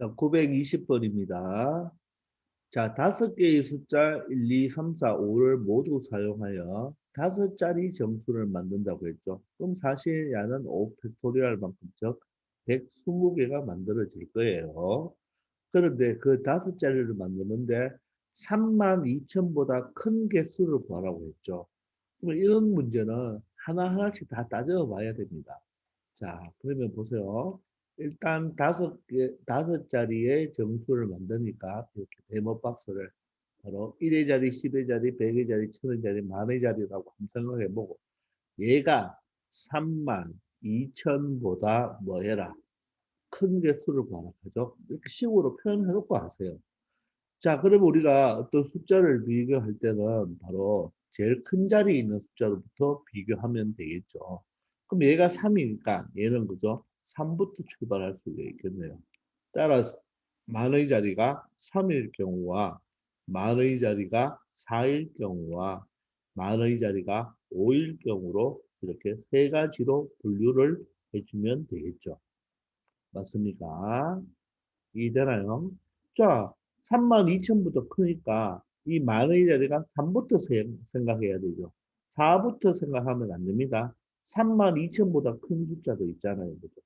자, 920번입니다. 자, 5개의 숫자 1, 2, 3, 4, 5를 모두 사용하여 5자리 정수를 만든다고 했죠. 그럼 사실 야는 5 팩토리얼만큼 즉 120개가 만들어질 거예요. 그런데 그 5자리를 만드는데 32,000보다 큰 개수를 구하라고 했죠. 그럼 이런 문제는 하나하나씩 다 따져봐야 됩니다. 자, 그러면 보세요. 일단 5자리의 정수를 만드니까 이렇게 데모 박스를 바로 1의 자리, 10의 자리, 100의 자리, 1000의 자리, 만의 자리라고 한번 생각해보고 얘가 32,000보다 뭐 해라? 큰 개수를 구하라 하죠. 이렇게 식으로 표현해놓고 하세요. 자, 그러면 우리가 어떤 숫자를 비교할 때는 바로 제일 큰 자리에 있는 숫자로부터 비교하면 되겠죠. 그럼 얘가 3이니까 얘는 그죠? 3부터 출발할 수가 있겠네요. 따라서 만의 자리가 3일 경우와 만의 자리가 4일 경우와 만의 자리가 5일 경우로 이렇게 세 가지로 분류를 해주면 되겠죠. 맞습니까? 이해되나요? 자, 32,000보다 크니까 이 만의 자리가 3부터 생각해야 되죠. 4부터 생각하면 안 됩니다. 32,000보다 큰 숫자도 있잖아요. 그죠?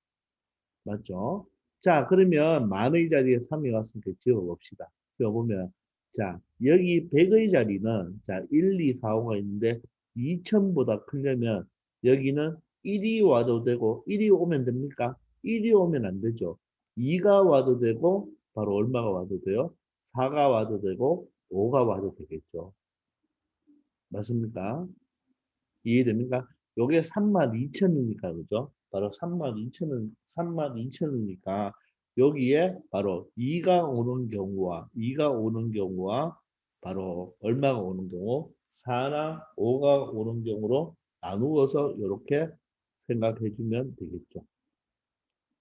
맞죠? 자, 그러면 만의 자리에 3이 왔으니까 지워봅시다. 지워보면, 자, 여기 100의 자리는, 자, 1, 2, 4, 5가 있는데, 2,000보다 크려면, 여기는 1이 와도 되고, 1이 오면 됩니까? 1이 오면 안 되죠. 2가 와도 되고, 바로 얼마가 와도 돼요? 4가 와도 되고, 5가 와도 되겠죠. 맞습니까? 이해됩니까? 요게 32,000이니까, 그죠? 바로 32,000은, 32,000이니까, 여기에 바로 2가 오는 경우와, 2가 오는 경우와, 바로 얼마가 오는 경우, 4나 5가 오는 경우로 나누어서 이렇게 생각해 주면 되겠죠.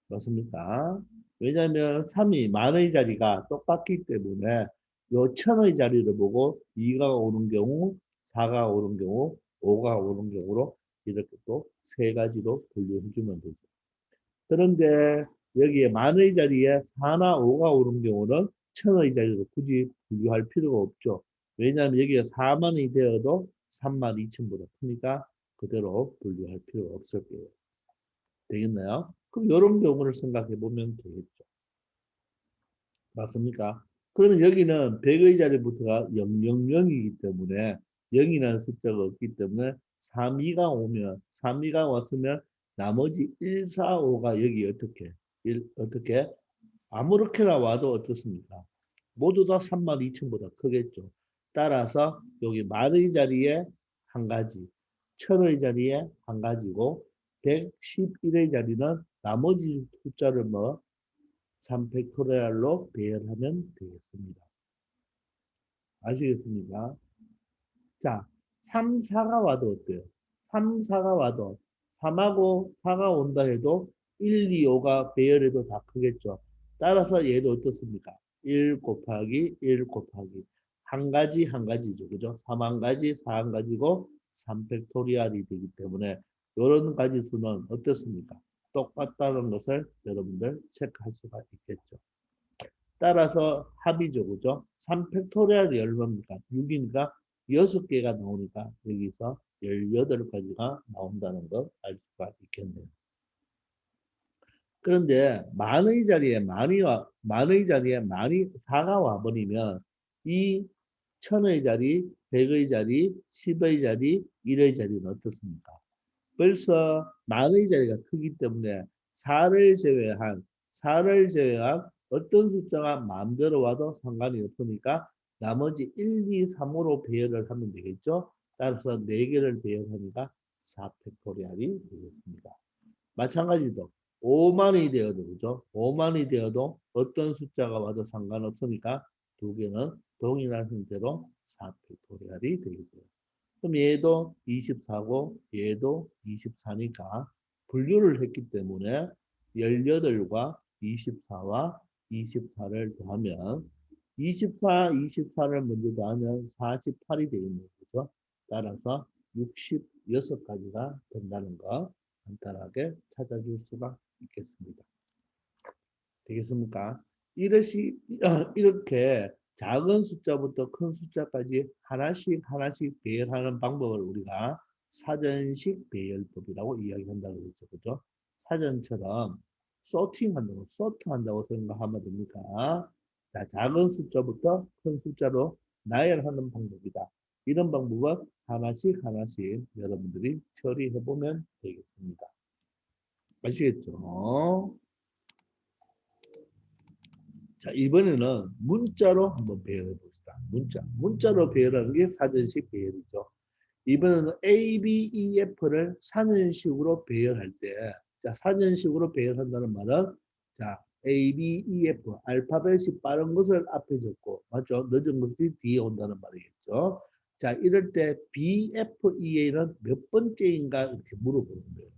맞습니까? 왜냐하면 3이 만의 자리가 똑같기 때문에 요 천의 자리를 보고 2가 오는 경우, 4가 오는 경우, 5가 오는 경우로 이렇게 또 세 가지로 분류해 주면 되죠. 그런데 여기에 만의 자리에 4나 5가 오는 경우는 천의 자리로 굳이 분류할 필요가 없죠. 왜냐하면 여기에 4만이 되어도 32,000보다 크니까 그대로 분류할 필요가 없을 거예요. 되겠나요? 그럼 이런 경우를 생각해 보면 되겠죠. 맞습니까? 그러면 여기는 100의 자리부터가 000이기 때문에 0이라는 숫자가 없기 때문에 3, 2가 오면 3, 2가 왔으면 나머지 1, 4, 5가 여기 어떻게 아무렇게나 와도 어떻습니까? 모두 다 32,000보다 크겠죠. 따라서 여기 만의 자리에 한 가지, 천의 자리에 한 가지고 111의 자리는 나머지 숫자를 뭐 3팩토리얼로 배열하면 되겠습니다. 아시겠습니까? 자, 3, 4가 와도 어때요? 3, 4가 와도 3하고 4가 온다 해도 1, 2, 5가 배열해도 다 크겠죠. 따라서 얘도 어떻습니까? 1 곱하기 1 곱하기 한 가지 한 가지죠. 그죠? 3 한 가지, 4 한 가지고 3팩토리얼이 되기 때문에 이런 가지 수는 어떻습니까? 똑같다는 것을 여러분들 체크할 수가 있겠죠. 따라서 합이죠. 그죠? 3팩토리얼이 얼마입니까? 6이니까 6개가 나오니까 여기서 18가지가 나온다는 걸 알 수가 있겠네요. 그런데 만의 자리에 만이 4가 와버리면 이 천의 자리, 100의 자리, 10의 자리, 1의 자리는 어떻습니까? 벌써 만의 자리가 크기 때문에 4를 제외한 어떤 숫자가 마음대로 와도 상관이 없으니까 나머지 1, 2, 3으로 배열을 하면 되겠죠. 따라서 4개를 배열하니까 4팩토리얼이 되겠습니다. 마찬가지로 5만이 되어도 그죠? 5만이 되어도 어떤 숫자가 와도 상관없으니까 두 개는 동일한 형태로 4팩토리얼이 되겠고요. 그럼 얘도 24고 얘도 24니까 분류를 했기 때문에 18과 24와 24를 더하면 24, 24를 먼저 더하면 48이 되겠네요. 그죠? 따라서 66가지가 된다는 거 간단하게 찾아줄 수가 있겠습니다. 되겠습니까? 이렇게 작은 숫자부터 큰 숫자까지 하나씩 하나씩 배열하는 방법을 우리가 사전식 배열법이라고 이야기한다고 그랬죠. 그죠? 사전처럼 소트한다고 생각하면 됩니까? 자, 작은 숫자부터 큰 숫자로 나열하는 방법이다. 이런 방법은 하나씩 하나씩 여러분들이 처리해 보면 되겠습니다. 아시겠죠? 자, 이번에는 문자로 한번 배열해 봅시다. 문자로 배열하는 게 사전식 배열이죠. 이번에는 A, B, E, F를 사전식으로 배열할 때, 자, 사전식으로 배열한다는 말은, 자, A, B, E, F, 알파벳이 빠른 것을 앞에 적고, 맞죠? 늦은 것이 뒤에 온다는 말이겠죠. 자, 이럴 때 B, F, E, A는 몇 번째인가 이렇게 물어보는 거예요.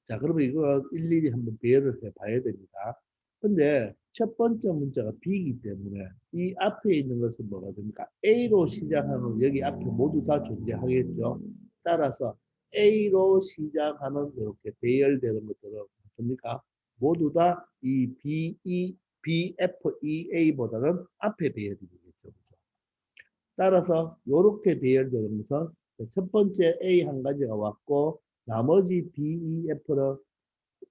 자, 그러면 이거 일일이 한번 배열을 해 봐야 됩니다. 근데 첫 번째 문자가 B이기 때문에 이 앞에 있는 것은 뭐가 됩니까? A로 시작하는 여기 앞에 모두 다 존재하겠죠. 따라서 A로 시작하는 이렇게 배열되는 것들은 맞습니까? 모두 다 이 B, F, E, A보다는 앞에 배열이 되겠죠. 그죠? 따라서 이렇게 배열되는 것은 첫 번째 A 한 가지가 왔고 나머지 B, E, F를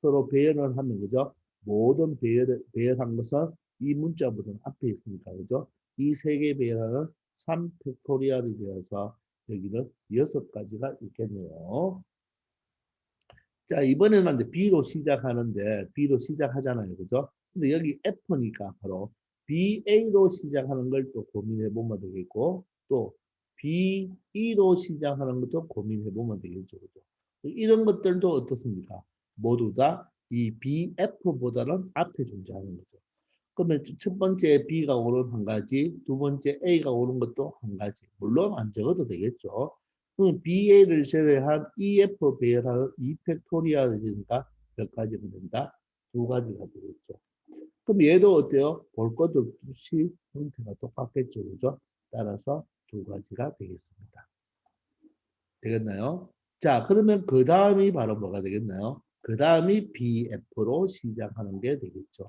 서로 배열을 하면 그죠? 모든 배열한 것은 이 문자보다는 앞에 있으니까 그죠? 이 세 개 배열하는 3팩토리얼이 되어서 여기는 6가지가 있겠네요. 자, 이번에는 이제 B로 시작하는데 B로 시작하잖아요. 그죠? 근데 여기 F니까 바로 BA로 시작하는 걸 또 고민해 보면 되겠고 또 BE로 시작하는 것도 고민해 보면 되겠죠. 그죠? 이런 것들도 어떻습니까? 모두 다 이 BF보다는 앞에 존재하는 거죠. 그러면 첫 번째 B가 오른 한 가지, 두 번째 A가 오른 것도 한 가지. 물론 안 적어도 되겠죠. 그럼 BA를 제외한 EF 배열하는 2팩토리얼이니까 몇 가지가 된다? 두 가지가 되겠죠. 그럼 얘도 어때요? 볼 것 없이 형태가 똑같겠죠. 그죠? 따라서 두 가지가 되겠습니다. 되겠나요? 자, 그러면 그 다음이 바로 뭐가 되겠나요? 그 다음이 BF로 시작하는 게 되겠죠.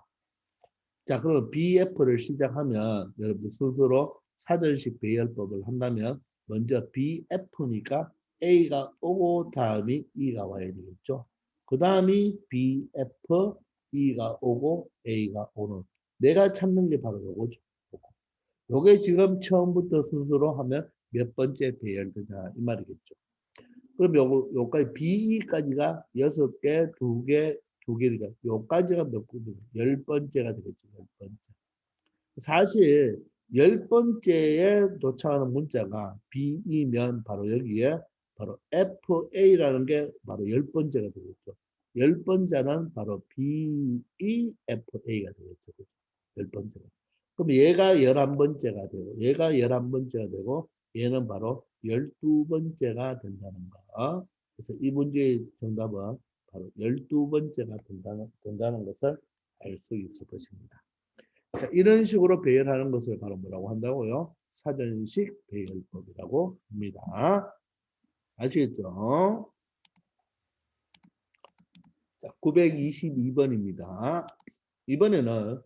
자, 그럼 BF를 시작하면 여러분 스스로 사전식 배열법을 한다면 먼저 BF니까 A가 오고 다음이 E가 와야 되겠죠. 그 다음이 BF, E가 오고 A가 오는. 내가 찾는 게 바로 요거죠. 요게 지금 처음부터 순서로 하면 몇 번째 배열되냐 이 말이겠죠. 그럼 요까지 B까지가 6개, 2개, 2개니까 요까지가 몇 군데? 10번째가 되겠죠. 10번째. 사실 10번째에 도착하는 문자가 B이면 바로 여기에 바로 FA라는 게 바로 10번째가 되겠죠. 10번째는 바로 BEFA가 되겠죠. 10번째가. 그럼 얘가 11번째가 되고 얘가 11번째가 되고 얘는 바로 12번째가 된다는 거. 그래서 이 문제의 정답은 바로 12번째가 된다는 것을 알 수 있을 것입니다. 자, 이런 식으로 배열하는 것을 바로 뭐라고 한다고요? 사전식 배열법이라고 합니다. 아시겠죠? 자, 922번입니다. 이번에는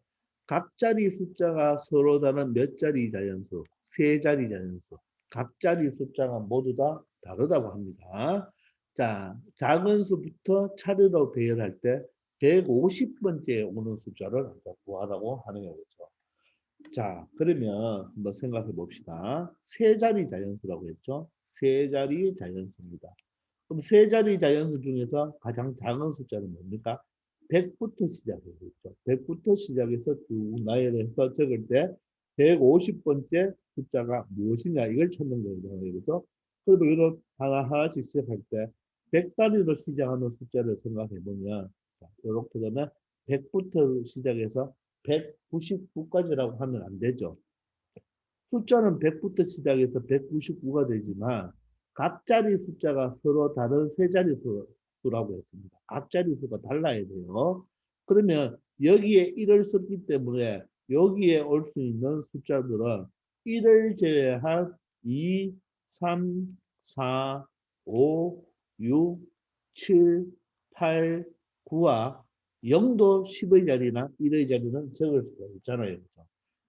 각자리 숫자가 서로 다른 몇 자리 자연수, 세 자리 자연수, 각자리 숫자가 모두 다 다르다고 합니다. 자, 작은 수부터 차례로 배열할 때 150번째 오는 숫자를 구하라고 하는 거죠. 자, 그러면 한번 생각해 봅시다. 세 자리 자연수라고 했죠? 세 자리 자연수입니다. 그럼 세 자리 자연수 중에서 가장 작은 숫자는 뭡니까? 100부터 시작해야겠죠. 100부터 시작해서 쭉 나열해서 적을 때 150번째 숫자가 무엇이냐 이걸 찾는 거예요. 그렇죠? 그리고 이런 하나씩 시작할 때 100단위로 시작하는 숫자를 생각해 보면 이렇게 되면 100부터 시작해서 199까지라고 하면 안 되죠. 숫자는 100부터 시작해서 199가 되지만 각 자리 숫자가 서로 다른 세 자리 수라고 했습니다. 각 자리 수가 달라야 돼요. 그러면 여기에 1을 썼기 때문에 여기에 올 수 있는 숫자들은 1을 제외한 2, 3, 4, 5, 6, 7, 8, 9와 0도 10의 자리나 1의 자리는 적을 수가 있잖아요. 그죠?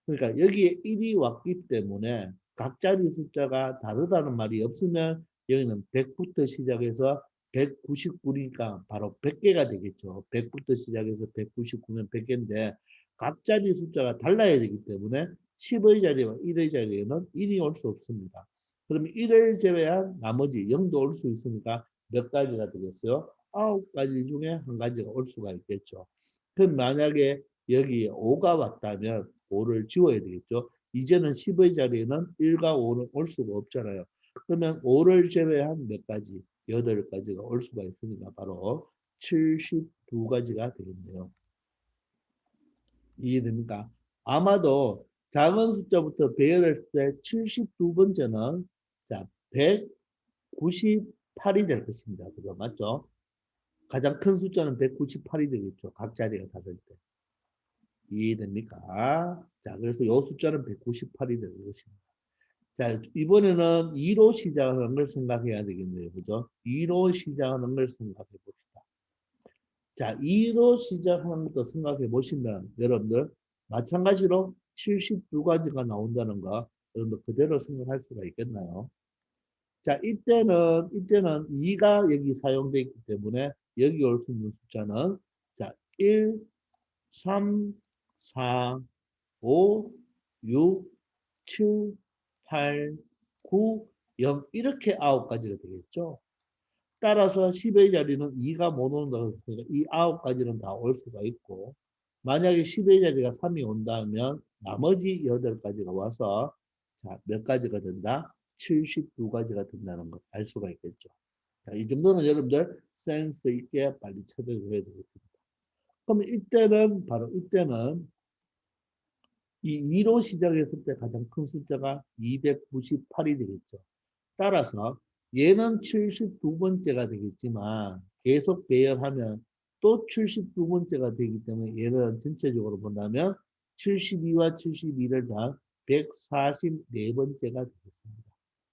그러니까 여기에 1이 왔기 때문에 각 자리 숫자가 다르다는 말이 없으면 여기는 100부터 시작해서 199니까 바로 100개가 되겠죠. 100부터 시작해서 199면 100개인데 각 자리 숫자가 달라야 되기 때문에 10의 자리와 1의 자리에는 1이 올 수 없습니다. 그러면 1을 제외한 나머지 0도 올 수 있으니까 몇 가지가 되겠어요? 9가지 중에 한 가지가 올 수가 있겠죠. 그럼 만약에 여기 5가 왔다면 5를 지워야 되겠죠. 이제는 10의 자리에는 1과 5는 올 수가 없잖아요. 그러면 5를 제외한 몇 가지? 8가지가 올 수가 있으니까 바로 72가지가 되겠네요. 이해됩니까? 아마도 작은 숫자부터 배열했을 때 72번째는 자, 198이 될 것입니다. 그죠? 맞죠? 가장 큰 숫자는 198이 되겠죠. 각 자리가 다를 때. 이해됩니까? 자, 그래서 이 숫자는 198이 되는 것입니다. 자, 이번에는 2로 시작하는 걸 생각해야 되겠네요. 그죠? 2로 시작하는 걸 생각해 봅시다. 자, 2로 시작하는 것도 생각해 보시면 여러분들 마찬가지로 72가지가 나온다는 거 여러분들 그대로 생각할 수가 있겠나요? 자, 이때는 2가 여기 사용되어 있기 때문에 여기 올 수 있는 숫자는 자, 1, 3, 4, 5, 6, 7, 8, 9, 0 이렇게 9가지가 되겠죠. 따라서 10의 자리는 2가 못 온다고 했으니까 이 9가지는 다 올 수가 있고 만약에 10의 자리가 3이 온다면 나머지 8가지가 와서 자, 몇 가지가 된다? 72가지가 된다는 걸 알 수가 있겠죠. 자, 이 정도는 여러분들 센스 있게 빨리 찾아줘야 되겠습니다. 그럼 이때는 바로 이때는 이 2로 시작했을 때 가장 큰 숫자가 298이 되겠죠. 따라서 얘는 72번째가 되겠지만 계속 배열하면 또 72번째가 되기 때문에 얘는 전체적으로 본다면 72와 72를 다 144번째가 되겠습니다.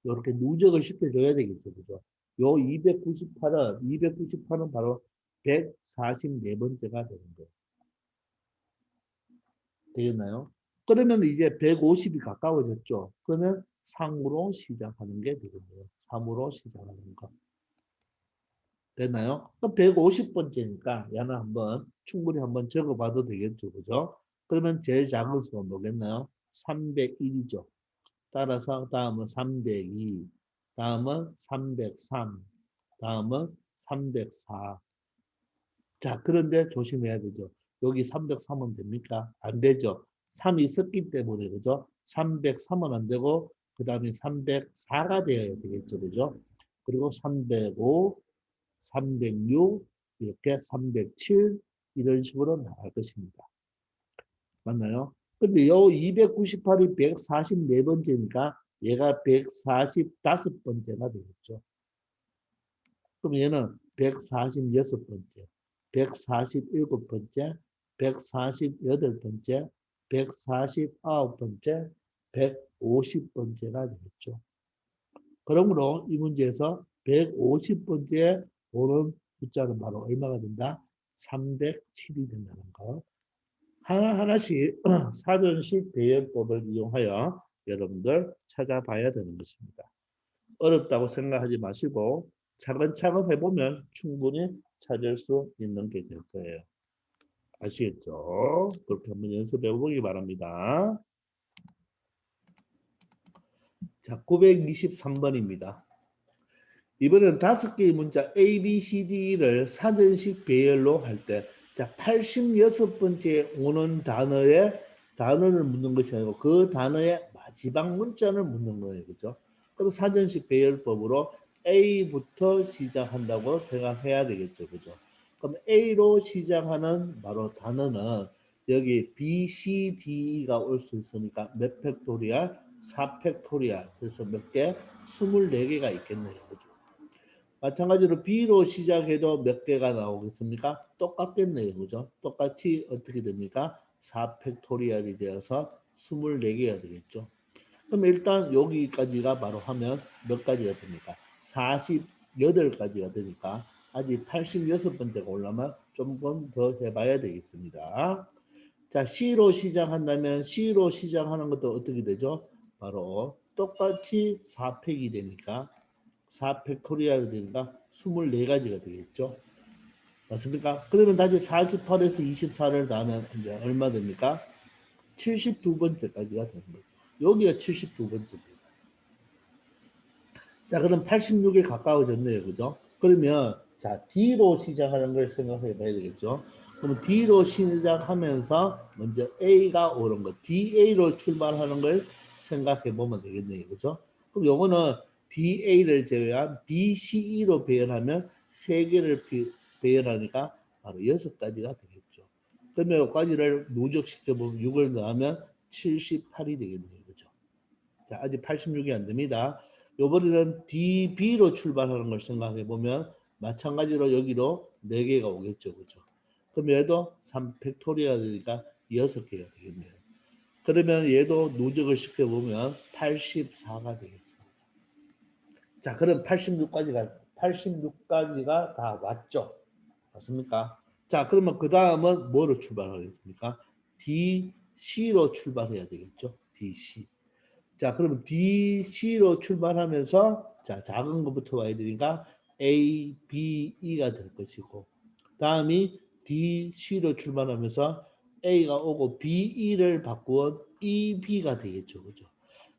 이렇게 누적을 시켜줘야 되겠죠. 그죠? 요 298은 바로 144번째가 되는 거예요. 되겠나요? 그러면 이제 150이 가까워졌죠. 그러면 3으로 시작하는 게 되겠네요. 3으로 시작하는 거. 됐나요? 그럼 150번째니까 얘는 한번 충분히 한번 적어봐도 되겠죠. 그죠? 그러면 제일 작은 수가 뭐겠나요? 301이죠. 따라서 다음은 302, 다음은 303, 다음은 304. 자, 그런데 조심해야 되죠. 여기 303은 됩니까? 안 되죠. 3이 있었기 때문에, 그죠? 303은 안 되고, 그 다음에 304가 되어야 되겠죠. 그죠? 그리고 305, 306, 이렇게 307, 이런 식으로 나갈 것입니다. 맞나요? 근데 요 298이 144번째니까 얘가 145번째가 되겠죠. 그럼 얘는 146번째, 147번째, 148번째, 149번째, 150번째가 되겠죠. 그러므로 이 문제에서 150번째에 오는 숫자는 바로 얼마가 된다? 307이 된다는 거. 하나하나씩 사전식 배열법을 이용하여 여러분들 찾아봐야 되는 것입니다. 어렵다고 생각하지 마시고 차근차근 해보면 충분히 찾을 수 있는 게 될 거예요. 아시겠죠? 그렇게 한번 연습해 보기 바랍니다. 자, 923번입니다. 이번엔 5개의 문자 A, B, C, D를 사전식 배열로 할 때, 자, 86번째 오는 단어를 묻는 것이 아니고 그 단어의 마지막 문자를 묻는 거예요. 그죠? 그럼 사전식 배열법으로 A부터 시작한다고 생각해야 되겠죠. 그죠? 그럼 A로 시작하는 바로 단어는 여기 B, C, D가 올 수 있으니까 몇 팩토리얼? 4팩토리얼. 그래서 몇 개? 24개가 있겠네요. 그죠? 마찬가지로 B로 시작해도 몇 개가 나오겠습니까? 똑같겠네요. 그죠? 똑같이 어떻게 됩니까? 4팩토리얼이 되어서 24개가 되겠죠. 그럼 일단 여기까지가 바로 하면 몇 가지가 됩니까? 48가지가 되니까 아직 86번째가 올라면 조금 더 해봐야 되겠습니다. 자, C로 시작한다면 C로 시작하는 것도 어떻게 되죠? 바로 똑같이 4팩이 되니까 4팩토리얼이 되니까 24가지가 되겠죠. 맞습니까? 그러면 다시 48에서 24를 더하면 이제 얼마 됩니까? 72번째까지가 되는 거죠. 여기가 72번째입니다. 자, 그럼 86에 가까워졌네요. 그죠? 그러면 자, D로 시작하는 걸 생각해 봐야 되겠죠. 그럼 D로 시작하면서 먼저 A가 오는 거, DA로 출발하는 걸 생각해 보면 되겠네요. 그죠? 그럼 요거는 DA를 제외한 BCE로 배열하면 3개를 배열하니까 바로 6가지가 되겠죠. 그러면 여기까지를 누적시켜 보면 6을 넣으면 78이 되겠네요. 그죠? 자, 아직 86이 안 됩니다. 요번에는 DB로 출발하는 걸 생각해 보면 마찬가지로 여기로 4개가 오겠죠. 그죠? 그럼 얘도 3팩토리가 되니까 6개가 되겠네요. 그러면 얘도 누적을 시켜보면 84가 되겠습니다. 자, 그럼 86까지가 다 왔죠. 맞습니까? 자, 그러면 그 다음은 뭐로 출발하겠습니까? DC로 출발해야 되겠죠. DC. 자, 그러면 DC로 출발하면서 자, 작은 것부터 와야 되니까 A, B, E가 될 것이고 다음이 DC로 출발하면서 A가 오고 BE를 바꾸면 EB가 되겠죠. 그죠?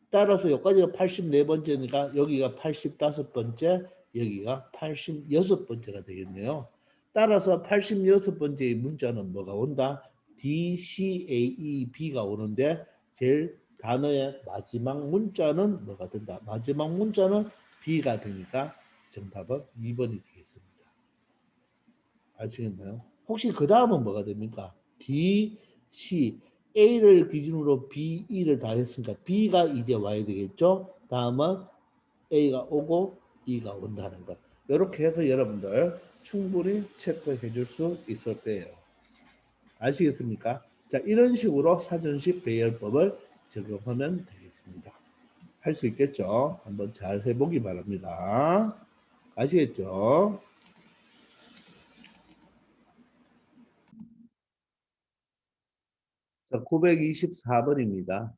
따라서 여기까지가 84번째니까 여기가 85번째, 여기가 86번째가 되겠네요. 따라서 86번째의 문자는 뭐가 온다? DCAEB가 오는데 제일 단어의 마지막 문자는 뭐가 된다? 마지막 문자는 B가 되니까 정답은 2번이 되겠습니다. 아시겠나요? 혹시 그 다음은 뭐가 됩니까? D, C, A를 기준으로 B, E를 다 했으니까 B가 이제 와야 되겠죠? 다음은 A가 오고 E가 온다는 것. 이렇게 해서 여러분들 충분히 체크해 줄 수 있을 거예요. 아시겠습니까? 자, 이런 식으로 사전식 배열법을 적용하면 되겠습니다. 할 수 있겠죠? 한번 잘 해보기 바랍니다. 아시겠죠? 자, 924번입니다.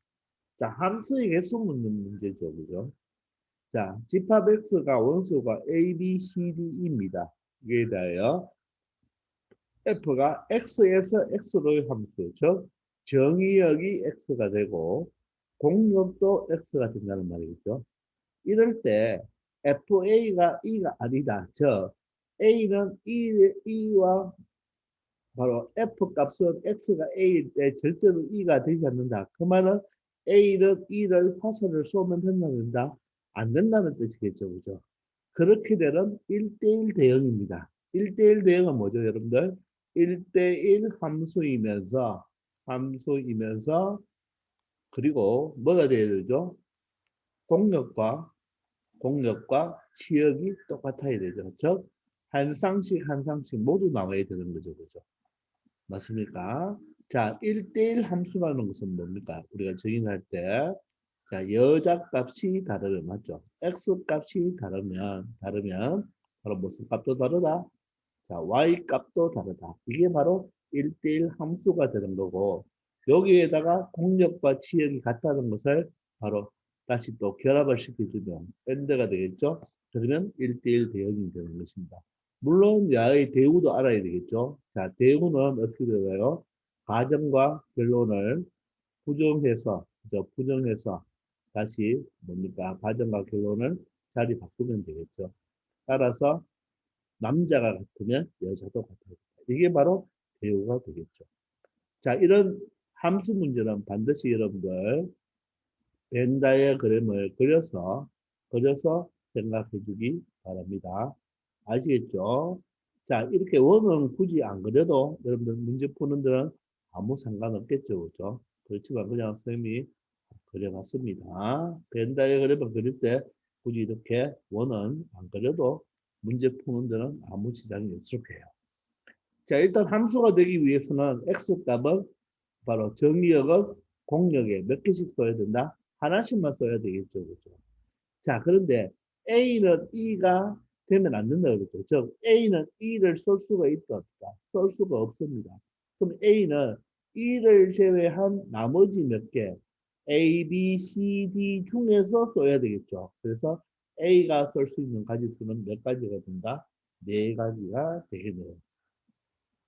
자, 함수의 개수 묻는 문제죠. 그죠? 자, 집합 x가 원소가 a, b, c, d입니다. 이에 대하여 f가 x에서 x로의 함수, 즉 정의역이 x가 되고 공역도 x가 된다는 말이죠. 이럴 때 fa가 e가 아니다. 즉 a는 e와 바로 f 값은 x가 a일 때 절대로 e가 되지 않는다. 그 말은 a는 e를 화살을 쏘면 된다. 안 된다는 뜻이겠죠. 그죠? 그렇게 되는 1대1 대응입니다. 1대1 대응은 뭐죠, 여러분들? 1대1 함수이면서 그리고 뭐가 돼야 되죠? 공역과 치역이 똑같아야 되죠. 즉, 한 쌍씩 한 쌍씩 모두 나와야 되는 거죠. 그죠? 맞습니까? 자, 1대1 함수라는 것은 뭡니까? 우리가 정의할 때, 자, 여자 값이 다르면, 맞죠? x 값이 다르면, 바로 무슨 값도 다르다? 자, y 값도 다르다. 이게 바로 1대1 함수가 되는 거고, 여기에다가 공역과 치역이 같다는 것을 바로 다시 또 결합을 시켜주면 밴드가 되겠죠? 그러면 1대1 대응이 되는 것입니다. 물론 야의 대우도 알아야 되겠죠. 자, 대우는 어떻게 되나요? 가정과 결론을 부정해서, 그죠? 부정해서 다시 뭡니까? 가정과 결론을 자리 바꾸면 되겠죠. 따라서 남자가 같으면 여자도 같아요. 이게 바로 대우가 되겠죠. 자, 이런 함수 문제는 반드시 여러분들 벤 다이어그램을 그려서 생각해 주기 바랍니다. 아시겠죠? 자, 이렇게 원은 굳이 안 그려도 여러분들 문제 푸는 데는 아무 상관없겠죠. 그죠? 그렇지만 그냥 선생님이 그려봤습니다. 벤 다이어그램을 그릴 때 굳이 이렇게 원은 안 그려도 문제 푸는 데는 아무 지장이 없을 거예요. 자, 일단 함수가 되기 위해서는 x값은 바로 정의역을 공역에 몇 개씩 써야 된다? 하나씩만 써야 되겠죠. 그죠? 자, 그런데 A는 E가 되면 안 된다 그랬죠. 즉 A는 2를 쓸 수가 있다 없다. 쓸 수가 없습니다. 그럼 A는 2를 제외한 나머지 몇 개, A, B, C, D 중에서 써야 되겠죠. 그래서 A가 쓸 수 있는 가지수는 몇 가지가 된다? 네 가지가 되겠네요.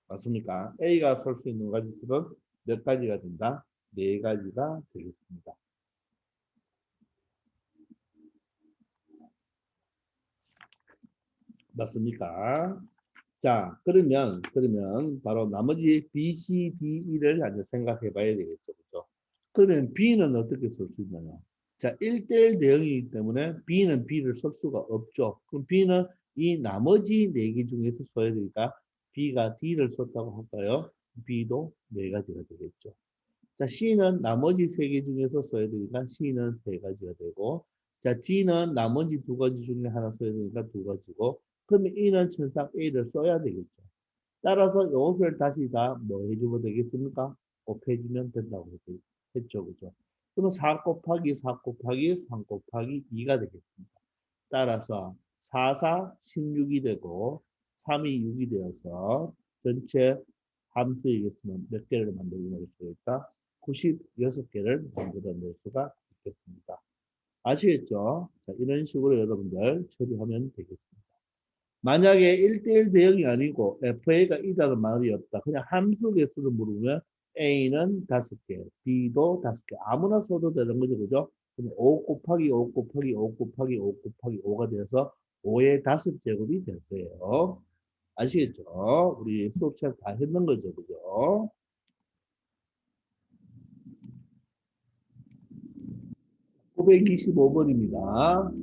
맞습니까? A가 쓸 수 있는 가지수는 몇 가지가 된다? 네 가지가 되겠습니다. 맞습니까? 자, 그러면 바로 나머지 B, C, D, E를 한번 생각해 봐야 되겠죠. 그죠? 그러면 B는 어떻게 쓸 수 있나요? 자, 1대1 대응이기 때문에 B는 B를 쓸 수가 없죠. 그럼 B는 이 나머지 4개 중에서 써야 되니까 B가 D를 썼다고 할까요? B도 4가지가 되겠죠. 자, C는 나머지 3개 중에서 써야 되니까 C는 3가지가 되고, 자, D는 나머지 2가지 중에 하나 써야 되니까 2가지고, 그러면 E는 천상 A를 써야 되겠죠. 따라서 이것을 다시 다 뭐 해주면 되겠습니까? 곱해주면 된다고 했죠. 그죠? 그러면 4 곱하기 4 곱하기 3 곱하기 2가 되겠습니다. 따라서 4, 4, 16이 되고 3이 6이 되어서 전체 함수이겠으면 몇 개를 만들어낼 수가 있다? 96개를 만들어낼 수가 있겠습니다. 아시겠죠? 자, 이런 식으로 여러분들 처리하면 되겠습니다. 만약에 1대1 대응이 아니고 FA가 있다는 말이 없다. 그냥 함수 개수를 물으면 A는 5개, B도 5개. 아무나 써도 되는 거죠. 그죠? 그럼 5 곱하기 5 곱하기 5 곱하기 5 곱하기 5가 돼서 5의 5제곱이 될 거예요. 아시겠죠? 우리 수업 시간 다 했는 거죠. 그죠? 925번입니다.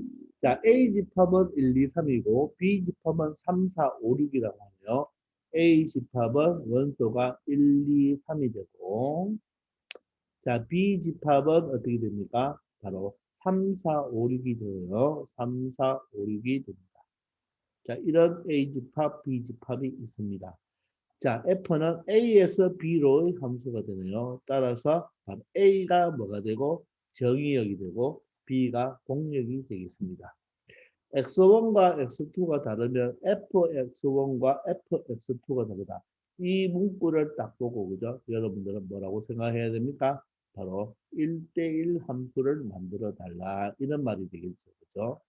자, A 집합은 1, 2, 3이고 B 집합은 3, 4, 5, 6이라고 하네요. A 집합은 원소가 1, 2, 3이 되고 자, B 집합은 어떻게 됩니까? 바로 3, 4, 5, 6이 되어요. 3, 4, 5, 6이 됩니다. 자, 이런 A 집합, B 집합이 있습니다. 자, F는 A에서 B로의 함수가 되네요. 따라서 바로 A가 뭐가 되고 정의역이 되고 B가 공역이 되겠습니다. X1과 X2가 다르면 FX1과 FX2가 다르다. 이 문구를 딱 보고 그죠? 여러분들은 뭐라고 생각해야 됩니까? 바로 1대1 함수를 만들어 달라 이런 말이 되겠죠. 그죠?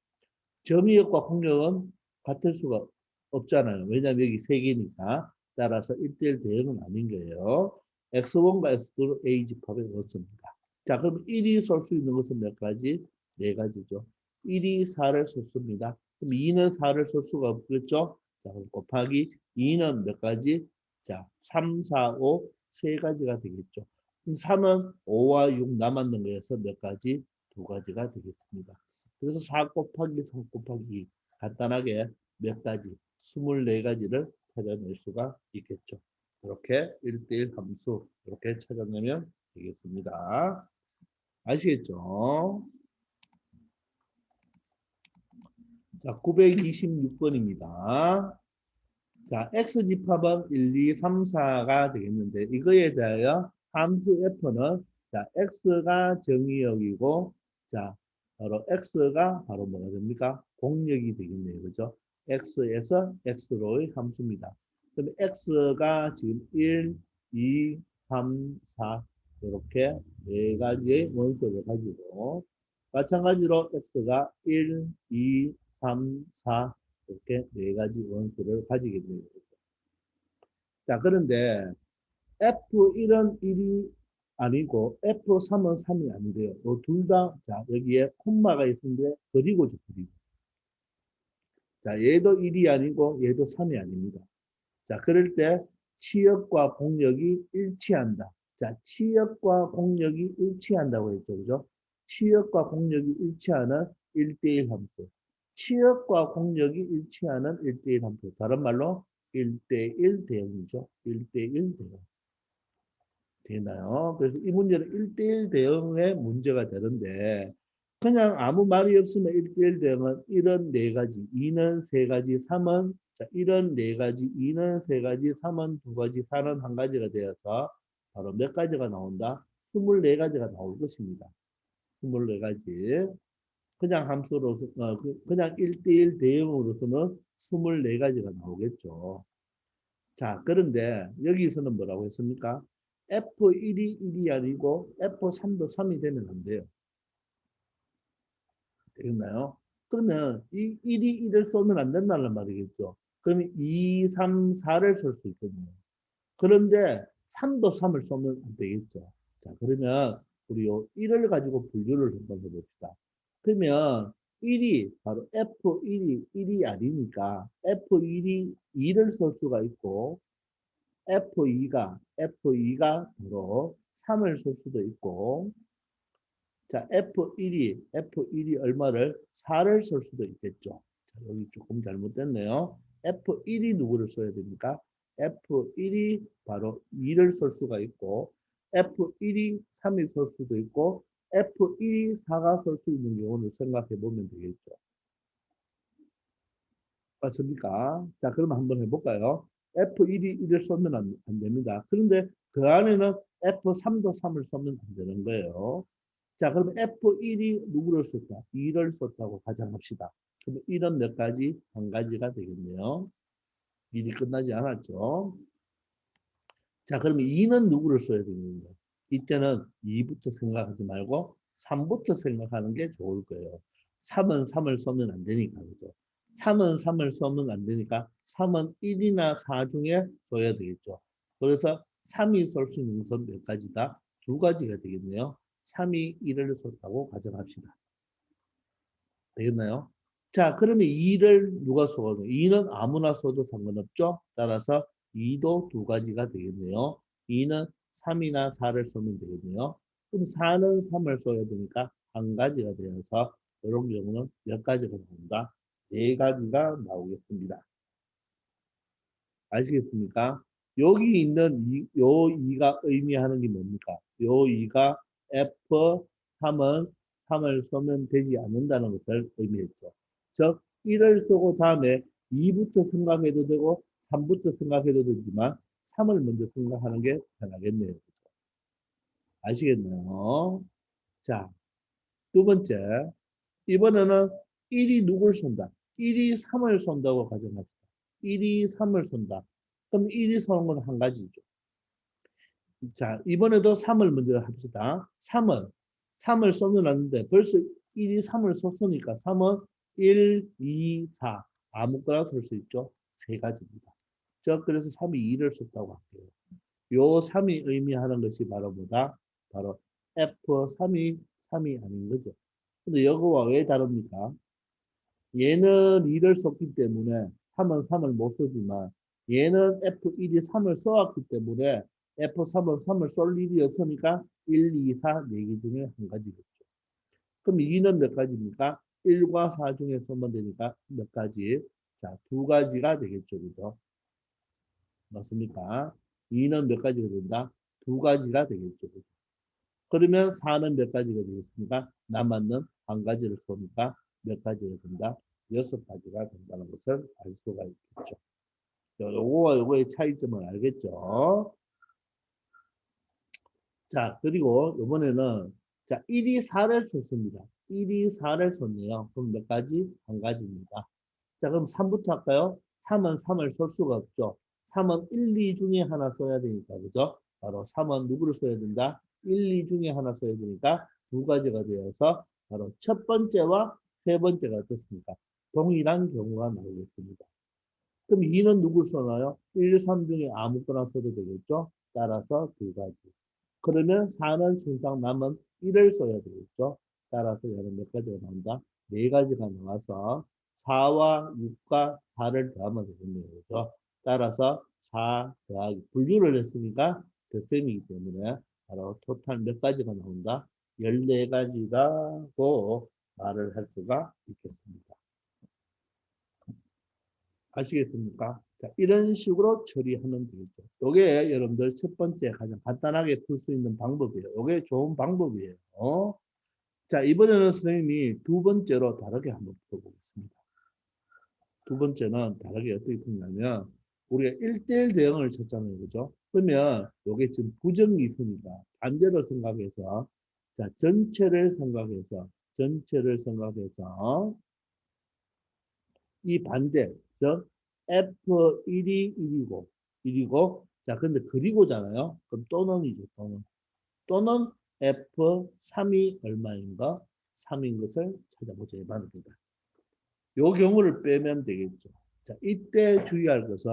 점유역과 공역은 같을 수가 없잖아요. 왜냐하면 여기 세 개니까. 따라서 1대1 대응은 아닌 거예요. X1과 X2는 A 집합에 넣습니다. 자, 그럼 1이 쏠 수 있는 것은 몇 가지? 네 가지죠. 1이 4를 쏠습니다. 그럼 2는 4를 쏠 수가 없겠죠? 자, 그럼 곱하기 2는 몇 가지? 자, 3, 4, 5, 세 가지가 되겠죠. 그럼 3은 5와 6 남았는 거에서 몇 가지? 두 가지가 되겠습니다. 그래서 4 곱하기 3 곱하기 간단하게 몇 가지, 24가지를 찾아낼 수가 있겠죠. 이렇게 1대1 함수 이렇게 찾아내면 되겠습니다. 아시겠죠? 자, 926번입니다. 자, X집합은 1, 2, 3, 4가 되겠는데 이거에 대하여 함수 F는 자, X가 정의역이고 자, 바로 X가 바로 뭐가 됩니까? 공역이 되겠네요. 그죠? X에서 X로의 함수입니다. 그럼 X가 지금 1, 2, 3, 4 이렇게 네 가지의 원소를 가지고 마찬가지로 X가 1, 2, 3, 4 이렇게 네 가지 원소를 가지게 되는 거죠. 자, 그런데 F1은 1이 아니고 F3은 3이 아니래요. 둘 다, 자, 여기에 콤마가 있는데 그리고죠, 그리고. 자, 얘도 1이 아니고 얘도 3이 아닙니다. 자, 그럴 때 치역과 공역이 일치한다. 자, 치역과 공역이 일치한다고 했죠. 그죠? 치역과 공역이 일치하는 1대1 함수. 치역과 공역이 일치하는 1대1 함수. 다른 말로 1대1 대응이죠. 1대1 대응. 되나요? 그래서 이 문제는 1대1 대응의 문제가 되는데 그냥 아무 말이 없으면 1대1 대응은 이런 네 가지, 2는 세 가지, 3은 자, 이런 네 가지, 2는 세 가지, 3은 두 가지, 4는 한 가지가 되어서 바로 몇 가지가 나온다? 24가지가 나올 것입니다. 24가지. 그냥 함수로서, 그냥 1대1 대응으로서는 24가지가 나오겠죠. 자, 그런데 여기서는 뭐라고 했습니까? F1이 1이 아니고 F3도 3이 되면 안 돼요. 되겠나요? 그러면 이 1이 1을 쏘면 안 된다는 말이겠죠. 그러면 2, 3, 4를 쓸 수 있거든요. 그런데 3도 3을 쏘면 안 되겠죠. 자, 그러면 우리 요 1을 가지고 분류를 한번 해봅시다. 그러면 1이 바로 F1이 1이 아니니까 F1이 2를 쓸 수가 있고 F2가 바로 3을 쓸 수도 있고 자, F1이 얼마를 4를 쓸 수도 있겠죠. 자, 여기 조금 잘못됐네요. F1이 누구를 써야 됩니까? F1이 바로 2를 쓸 수가 있고 F1이 3이 쓸 수도 있고 F1이 4가 쓸 수 있는 경우를 생각해 보면 되겠죠. 맞습니까? 자, 그러면 한번 해볼까요? F1이 1을 쓰면 안 됩니다. 그런데 그 안에는 F3도 3을 쓰면 안 되는 거예요. 자, 그러면 F1이 누구를 썼다? 2를 썼다고 가정합시다. 그럼 1은 몇 가지? 한 가지가 되겠네요. 일이 끝나지 않았죠. 자, 그러면 2는 누구를 써야 되는가? 이때는 2부터 생각하지 말고 3부터 생각하는 게 좋을 거예요. 3은 3을 쓰면 안 되니까, 그죠? 3은 3을 쓰면 안 되니까 3은 1이나 4 중에 써야 되겠죠. 그래서 3이 쓸 수 있는 것은 몇 가지다? 두 가지가 되겠네요. 3이 1을 썼다고 가정합시다. 되겠나요? 자, 그러면 2를 누가 써가지고 2는 아무나 써도 상관없죠. 따라서 2도 두 가지가 되겠네요. 2는 3이나 4를 쓰면 되겠네요. 그럼 4는 3을 써야 되니까 한 가지가 되어서 이런 경우는 몇 가지가 나온다? 네 가지가 나오겠습니다. 아시겠습니까? 여기 있는 요 2가 의미하는 게 뭡니까? 요 2가 F3은 3을 쓰면 되지 않는다는 것을 의미했죠. 즉, 1을 쓰고 다음에 2부터 생각해도 되고 3부터 생각해도 되지만 3을 먼저 생각하는 게 편하겠네요. 그죠? 아시겠나요? 자, 두 번째. 이번에는 1이 누굴 쏜다? 1이 3을 쏜다고 가정합시다. 1이 3을 쏜다. 그럼 1이 쏘는 건 한 가지죠. 자, 이번에도 3을 먼저 합시다. 3을 쏘는데 벌써 1이 3을 쏘으니까 3은 1, 2, 4 아무거나 쓸 수 있죠. 세 가지입니다. 그래서 3이 2를 썼다고 할게요. 요 3이 의미하는 것이 바로 뭐다? 바로 F3이 3이 아닌 거죠. 근데 이거와 왜 다릅니까? 얘는 2를 썼기 때문에 3은 3을 못 쓰지만 얘는 F1이 3을 써왔기 때문에 F3은 3을 쏠 일이 없으니까 1, 2, 4, 4개 중에 한 가지겠죠. 그럼 2는 몇 가지입니까? 1과 4 중에 쓰면 되니까 몇 가지? 자, 두 가지가 되겠죠. 그죠? 맞습니까? 2는 몇 가지가 된다? 두 가지가 되겠죠. 그죠? 그러면 4는 몇 가지가 되겠습니까? 남았는 한 가지를 쏘니까 몇 가지가 된다? 6가지가 된다는 것을 알 수가 있겠죠. 요거와 요거의 차이점을 알겠죠? 자, 그리고 이번에는 자, 1이 4를 썼습니다. 1이 4를 썼네요. 그럼 몇 가지? 한 가지입니다. 자, 그럼 3부터 할까요? 3은 3을 쓸 수가 없죠. 3은 1, 2 중에 하나 써야 되니까, 그죠? 바로 3은 누구를 써야 된다? 1, 2 중에 하나 써야 되니까 두 가지가 되어서 바로 첫 번째와 세 번째가 어떻습니까? 동일한 경우가 나오겠습니다. 그럼 2는 누굴 써나요? 1, 3 중에 아무거나 써도 되겠죠? 따라서 두 가지. 그러면 4는 순상 남은 1을 써야 되겠죠? 따라서 얘는 몇 가지가 나온다? 네 가지가 나와서 4와 6과 4를 더하면 되겠네요. 그죠? 따라서 4 더하기 분류를 했으니까 덧셈이기 때문에 바로 토탈 몇 가지가 나온다? 14가지라고 말을 할 수가 있겠습니다. 아시겠습니까? 자, 이런 식으로 처리하면 되겠죠. 이게 여러분들 첫 번째 가장 간단하게 풀 수 있는 방법이에요. 이게 좋은 방법이에요. 자, 이번에는 선생님이 두 번째로 다르게 한번 풀어보겠습니다. 두 번째는 다르게 어떻게 푸냐면 우리가 1대1 대응을 쳤잖아요. 그죠? 그러면 이게 지금 부정기수니까 반대로 생각해서 자, 전체를 생각해서 전체를 생각해서 이 반대, 즉 F1이 1이고 자, 근데 그리고잖아요. 그럼 또는이죠, 또는. 또는 F3이 얼마인가? 3인 것을 찾아보자 이 말입니다. 요 경우를 빼면 되겠죠. 자, 이때 주의할 것은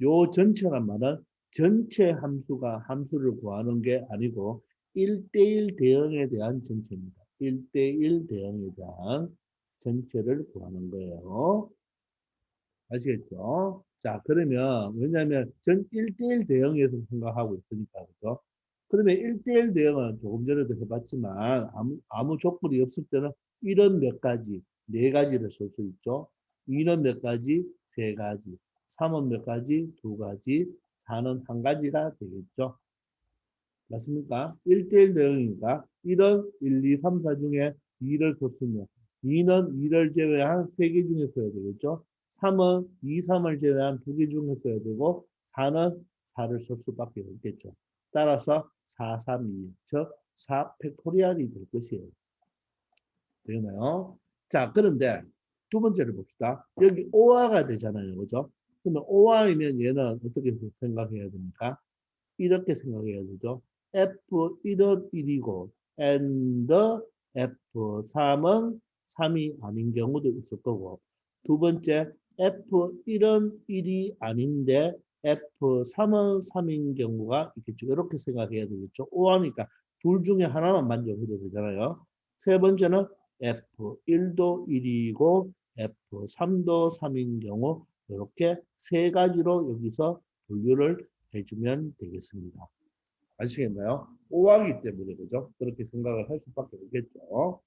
요 전체란 말은 전체 함수가 함수를 구하는 게 아니고 1대1 대응에 대한 전체입니다. 1대1 대응에 대한 전체를 구하는 거예요. 아시겠죠? 자, 그러면, 왜냐하면 전 1대1 대응에서 생각하고 있으니까, 그죠? 그러면 1대1 대응은 조금 전에도 해봤지만, 아무 조건이 없을 때는 이런 몇 가지, 네 가지를 쓸 수 있죠. 2는 몇 가지, 세 가지. 3은 몇 가지, 두 가지. 4는 한 가지가 되겠죠. 맞습니까? 1대1 대응이니까, 이런 1, 2, 3, 4 중에 2를 썼으면, 2는 2를 제외한 3개 중에 써야 되겠죠. 3은 2, 3을 제외한 2개 중에 써야 되고 4는 4를 쓸 수밖에 없겠죠. 따라서 4, 3, 2, 즉 4 팩토리얼이 될 것이에요. 되나요? 자, 그런데 두 번째를 봅시다. 여기 OR가 되잖아요. 그죠? 그러면 OR이면 얘는 어떻게 생각해야 됩니까? 이렇게 생각해야 되죠. F1은 1이고 and F3은 3이 아닌 경우도 있을 거고 두 번째 F1은 1이 아닌데 F3은 3인 경우가 있겠죠. 이렇게 생각해야 되겠죠. O하니까 둘 중에 하나만 만족해도 되잖아요. 세 번째는 F1도 1이고 F3도 3인 경우 이렇게 세 가지로 여기서 분류를 해주면 되겠습니다. 아시겠나요? 오하기 때문에 그죠? 그렇게 생각을 할 수밖에 없겠죠.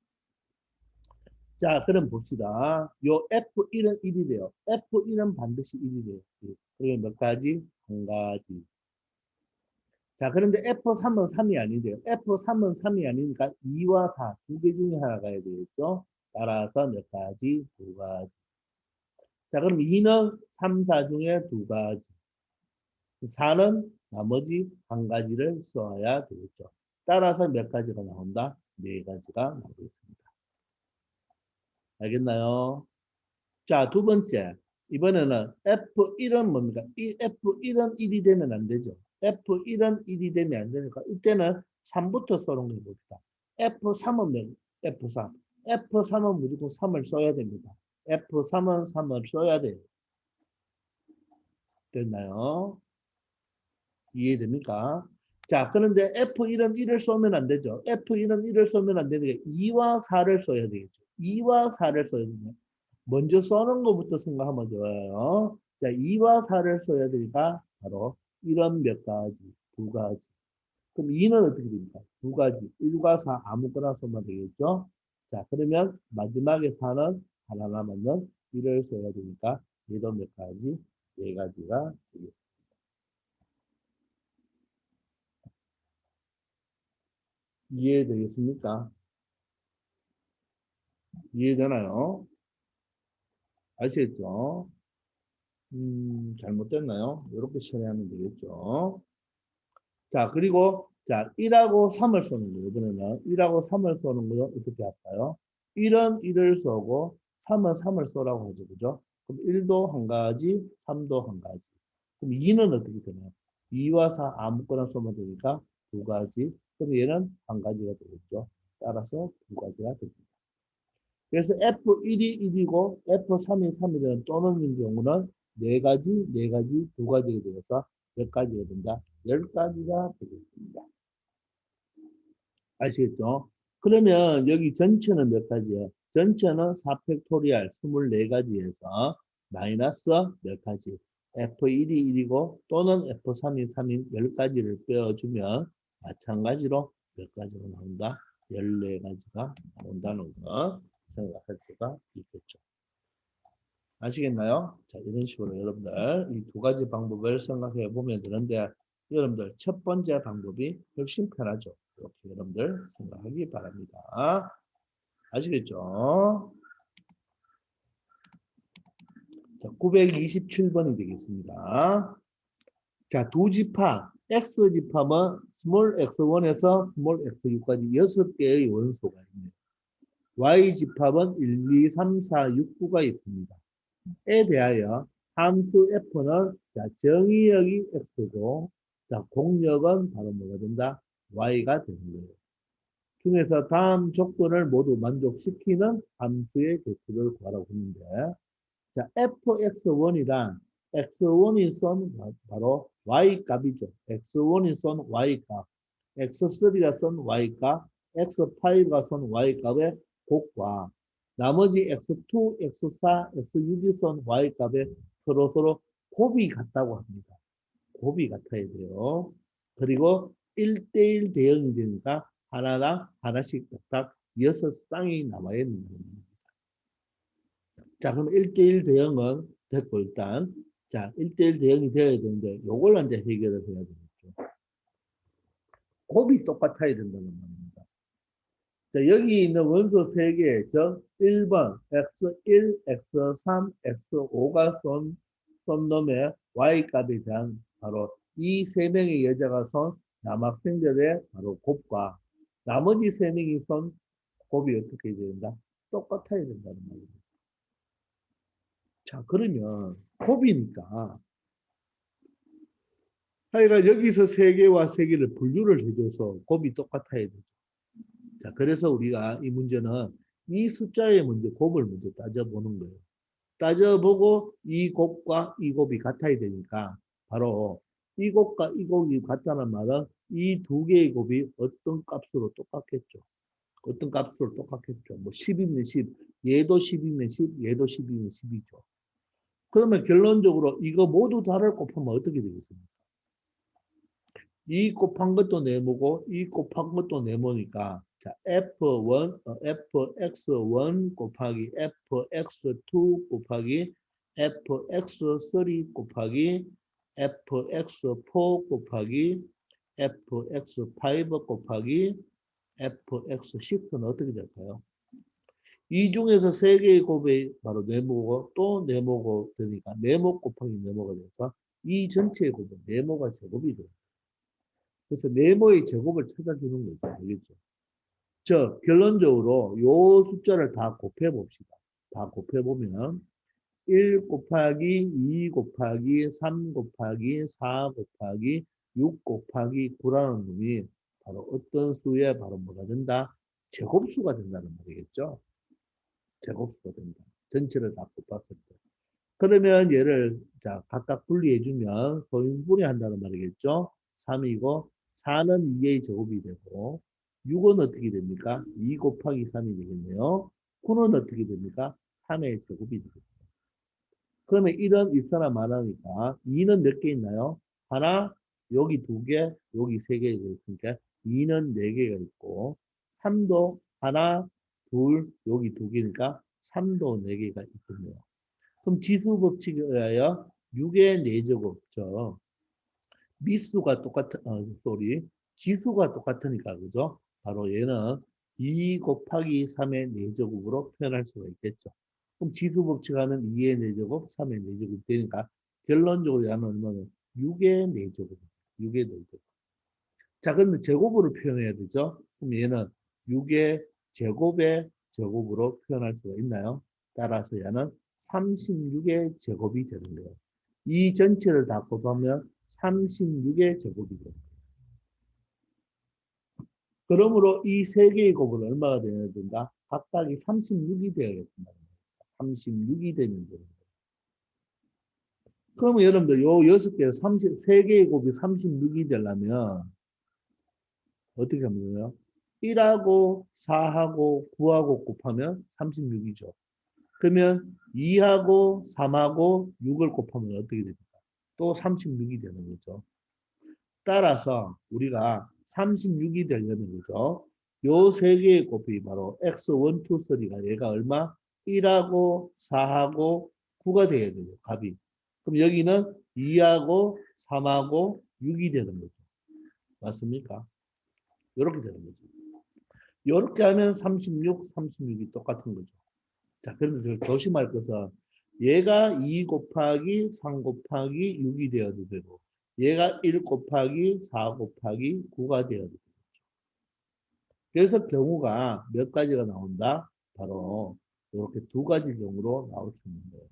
자, 그럼 봅시다. 요 F1은 1이래요. F1은 반드시 1이래요. 그게 몇 가지? 한 가지. 자, 그런데 F3은 3이 아닌데요. F3은 3이 아니니까 2와 4, 두 개 중에 하나 가야 되겠죠. 따라서 몇 가지? 두 가지. 자, 그럼 2는 3, 4 중에 두 가지. 4는 나머지 한 가지를 써야 되겠죠. 따라서 몇 가지가 나온다? 네 가지가 나오겠습니다. 알겠나요? 자, 두 번째. 이번에는 F1은 뭡니까? 이 F1은 1이 되면 안 되죠. F1은 1이 되면 안 되니까 이때는 3부터 써놓은 거 봅시다. F3은 몇? F3. F3은 무조건 3을 써야 됩니다. F3은 3을 써야 돼요. 됐나요? 이해됩니까? 자, 그런데 F1은 1을 쏘면 안 되죠. F1은 1을 쏘면 안 되니까 2와 4를 써야 되겠죠. 2와 4를 써야 됩니다. 먼저 써는 것부터 생각하면 좋아요. 자, 2와 4를 써야 되니까 바로 이런 몇 가지, 두 가지. 그럼 2는 어떻게 됩니까? 두 가지. 1과 4 아무거나 쓰면 되겠죠. 자, 그러면 마지막에 4는 하나 남았는 1을 써야 되니까 얘도 몇 가지? 네 가지가 되겠습니다. 이해되겠습니까? 이해되나요? 아시겠죠? 잘못됐나요? 이렇게 처리하면 되겠죠. 자, 그리고, 자, 1하고 3을 쏘는 거예요. 이번에는 1하고 3을 쏘는 거요. 어떻게 할까요? 1은 1을 쏘고 3은 3을 쏘라고 하죠. 그죠? 그럼 1도 한 가지, 3도 한 가지. 그럼 2는 어떻게 되나요? 2와 4 아무거나 쏘면 되니까 두 가지. 그럼 얘는 한 가지가 되겠죠. 따라서 두 가지가 됩니다. 그래서 F1이 1이고 F3이 3이라는 또는인 경우는 네 가지, 네 가지, 두 가지가 되어서 몇 가지가 된다? 10가지가 되겠습니다. 아시겠죠? 그러면 여기 전체는 몇 가지예요? 전체는 4팩토리얼 24가지에서 마이너스 몇 가지? F1이 1이고 또는 F3이 3인 10가지를 빼어주면 마찬가지로 몇 가지가 나온다? 14가지가 나온다는 거 생각할 수가 있겠죠. 아시겠나요? 자, 이런 식으로 여러분들 이 두 가지 방법을 생각해 보면 되는데 여러분들 첫 번째 방법이 훨씬 편하죠. 이렇게 여러분들 생각하기 바랍니다. 아시겠죠? 자, 927번이 되겠습니다. 자, 두 집합, X 집합은 스몰 x1에서 스몰 x6까지 6개의 원소가 있네요. y 집합은 1, 2, 3, 4, 6, 9가 있습니다. 에 대하여 함수 f는 자, 정의역이 x고 자, 공역은 바로 뭐가 된다? y가 되는 거예요. 중에서 다음 조건을 모두 만족시키는 함수의 개수를 구하라고 했는데 자, fx1이란 x1이 쏜 바로 y 값이죠. x1이 쏜 y 값, x3가 쏜 y 값, x5가 쏜 y 값의 곱과 나머지 x2, x4, x6이 쏜 y 값의 서로 곱이 같다고 합니다. 곱이 같아야 돼요. 그리고 1대1 대응이 되니까 하나당 하나씩 딱딱 6쌍이 남아야 된다는 겁니다. 자, 그럼 1대1 대응은 됐고, 일단. 자, 1대1 대응이 되어야 되는데, 요걸 이제 해결을 해야 되겠죠. 곱이 똑같아야 된다는 말입니다. 자, 여기 있는 원소 3개, 즉, 1번, x1, x3, x5가 쏜 놈의 y값에 대한 바로 이 3명의 여자가 쏜 남학생들의 바로 곱과 나머지 3명이 쏜 곱이 어떻게 해야 된다? 똑같아야 된다는 말입니다. 자, 그러면 곱이니까 하여간 여기서 3개와 3개를 분류를 해줘서 곱이 똑같아야 되죠. 자, 그래서 우리가 이 문제는 이 숫자의 먼저 곱을 먼저 따져보는 거예요. 따져보고 이 곱과 이 곱이 같아야 되니까 바로 이 곱과 이 곱이 같다는 말은 이 두 개의 곱이 어떤 값으로 똑같겠죠. 어떤 값으로 똑같겠죠. 뭐 10이면 10, 얘도 10이면 10, 얘도 10이면 10이죠. 그러면 결론적으로 이거 모두 다를 곱하면 어떻게 되겠습니까? 이 곱한 것도 네모고 이 곱한 것도 네모니까 자 f1 fx1 곱하기 fx2 곱하기 fx3 곱하기 fx4 곱하기 fx5 곱하기 fx6는 어떻게 될까요? 이 중에서 3개의 곱이 바로 네모고 또 네모고 되니까 네모 곱하기 네모가 돼서 이 전체의 곱은 네모가 제곱이 돼요. 그래서 네모의 제곱을 찾아주는 거죠. 알겠죠? 저 결론적으로 요 숫자를 다 곱해 봅시다. 다 곱해 보면 1 곱하기 2 곱하기 3 곱하기 4 곱하기 6 곱하기 9라는 놈이 바로 어떤 수에 바로 뭐가 된다? 제곱수가 된다는 말이겠죠. 제곱수가 된다. 전체를 다 곱봤을 때. 그러면 얘를 자 각각 분리해주면 소인수분해 한다는 말이겠죠. 3이고 4는 2의 제곱이 되고 6은 어떻게 됩니까? 2 곱하기 3이 되겠네요. 9는 어떻게 됩니까? 3의 제곱이 되겠죠. 그러면 1은 일사나 많으니까 2는 몇 개 있나요? 하나, 여기 2개, 여기 3개가 있으니까 2는 4개가 있고 3도 하나, 둘, 여기 2개니까 3도 4개가 있겠네요. 그럼 지수 법칙에 의하여 6의 4제곱죠. 미수가 똑같은, 지수가 똑같으니까, 그죠? 바로 얘는 2 곱하기 3의 4제곱으로 표현할 수가 있겠죠. 그럼 지수 법칙 하면 2의 4제곱, 3의 4제곱 되니까 결론적으로 얘는 얼마나 6의 4제곱, 6의 4제곱. 자, 근데 제곱으로 표현해야 되죠? 그럼 얘는 6의 제곱의 제곱으로 표현할 수가 있나요? 따라서 얘는 36의 제곱이 되는 거예요. 이 전체를 다 곱하면 36의 제곱이 돼요. 그러므로 이 세 개의 곱은 얼마가 되어야 된다? 각각이 36이 되어야겠다. 36이 되면 돼요. 그러면 여러분들 요 6개, 3개의 곱이 36이 되려면 어떻게 하면 돼요? 1하고 4하고 9하고 곱하면 36이죠. 그러면 2하고 3하고 6을 곱하면 어떻게 됩니까? 또 36이 되는 거죠. 따라서 우리가 36이 되려면 그죠? 요 세 개의 곱이 바로 x1, 2, 3가 얘가 얼마? 1하고 4하고 9가 돼야 돼요. 값이. 그럼 여기는 2하고 3하고 6이 되는 거죠. 맞습니까? 이렇게 되는 거죠. 이렇게 하면 36, 36이 똑같은 거죠. 자, 그런데 조심할 것은 얘가 2 곱하기 3 곱하기 6이 되어도 되고 얘가 1 곱하기 4 곱하기 9가 되어도 되죠. 그래서 경우가 몇 가지가 나온다? 바로 이렇게 두 가지 경우로 나올 수 있는 거예요.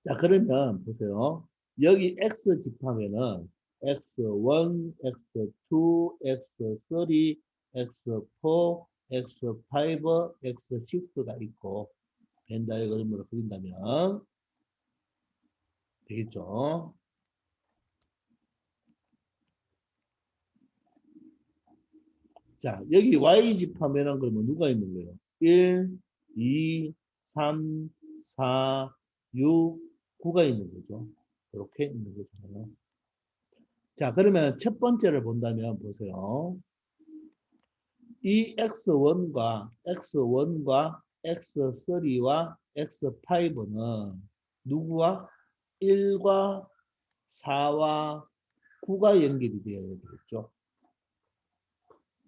자, 그러면 보세요. 여기 X 집하면은 X1, X2, X3, X4, X5, X6가 있고 벤 다이어그램으로 그린다면 되겠죠. 자, 여기 Y 집하면은 그러면 누가 있는 거예요? 1, 2, 3, 4, 6, 9가 있는 거죠. 이렇게 있는 거잖아요. 자, 그러면 첫 번째를 본다면 보세요. 이 X1과 X3와 X5는 누구와 1과 4와 9가 연결이 되어야 되겠죠.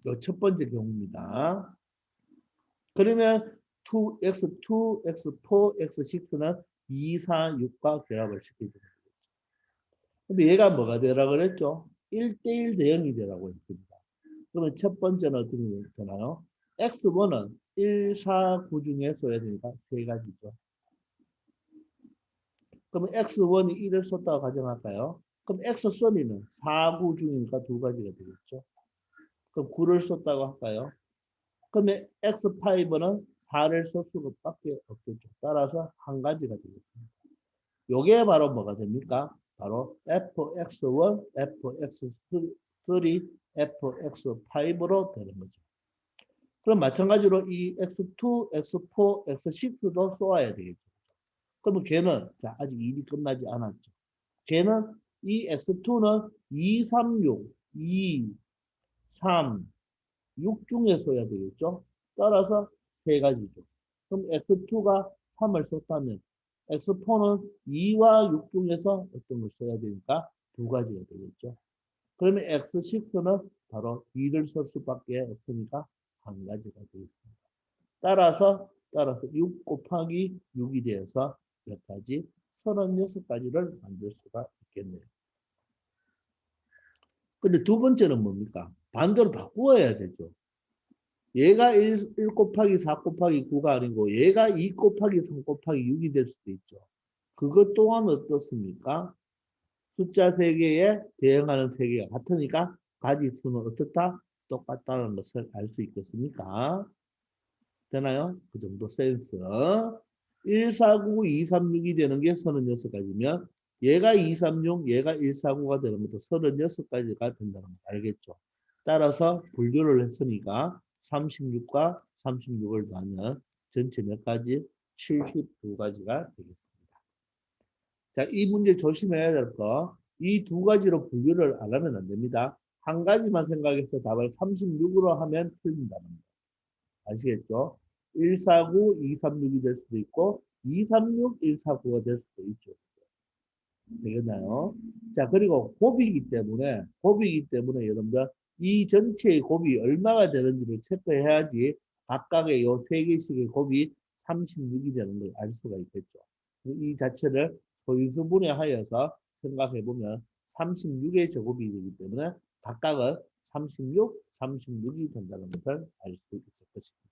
이 첫 번째 경우입니다. 그러면 X2, X4, X6는 2, 4, 6과 결합을 시켜주는 거죠. 근데 얘가 뭐가 되라 그랬죠? 1대1 대응이 되라고 했습니다. 그러면 첫 번째는 어떻게 되나요? X1은 1, 4, 9 중에 써야 되니까 세 가지죠. 그러면 X1이 1을 썼다고 가정할까요? 그럼 X3는 4, 9 중이니까 두 가지가 되겠죠. 그럼 9를 썼다고 할까요? 그러면 X5는 4를 쓸 수밖에 없겠죠. 따라서 한 가지가 되겠습니다. 요게 바로 뭐가 됩니까? 바로 FX1, FX3, FX5로 되는 거죠. 그럼 마찬가지로 이 X2, X4, X6도 쏘아야 되겠죠. 그러면 걔는 자, 아직 일이 끝나지 않았죠. 걔는 이 X2는 2, 3, 6, 2, 3, 6 중에 써야 되겠죠. 따라서 세 가지죠. 그럼 X2가 3을 썼다면 X4는 2와 6 중에서 어떤 걸 써야 되니까 두 가지가 되겠죠. 그러면 X6는 바로 2를 쓸 수밖에 없으니까 한 가지가 되겠습니다. 따라서 6 곱하기 6이 되어서 몇 가지? 36가지를 만들 수가 있겠네요. 근데 두 번째는 뭡니까? 반대로 바꾸어야 되죠. 얘가 1 곱하기 4 곱하기 9가 아니고 얘가 2 곱하기 3 곱하기 6이 될 수도 있죠. 그것 또한 어떻습니까? 숫자 3개에 대응하는 3개가 같으니까 가지수는 어떻다? 똑같다는 것을 알 수 있겠습니까? 되나요? 그 정도 센스. 149, 236이 되는 게 36가지면 얘가 236, 얘가 149가 되는 것도 36가지가 된다는 거 알겠죠? 따라서 분류를 했으니까 36과 36을 더하면 전체 몇 가지? 72가지가 되겠습니다. 자, 이 문제 조심해야 될 거. 이 두 가지로 분류를 안 하면 안 됩니다. 한 가지만 생각해서 답을 36으로 하면 틀린다는 거. 아시겠죠? 149, 236이 될 수도 있고 236, 149가 될 수도 있죠. 되겠나요? 자, 그리고 곱이기 때문에 여러분들 이 전체의 곱이 얼마가 되는지를 체크해야지 각각의 요 세 개씩의 곱이 36이 되는 걸 알 수가 있겠죠. 이 자체를 소인수분해하여서 생각해보면 36의 제곱이 되기 때문에 각각은 36, 36이 된다는 것을 알 수 있을 것입니다.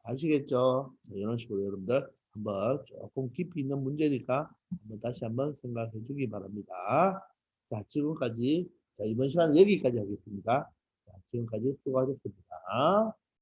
아시겠죠? 네, 이런 식으로 여러분들 한번 조금 깊이 있는 문제니까 한번 다시 한번 생각해 주기 바랍니다. 자, 지금까지, 자, 이번 시간은 여기까지 하겠습니다. 자, 지금까지 수고하셨습니다.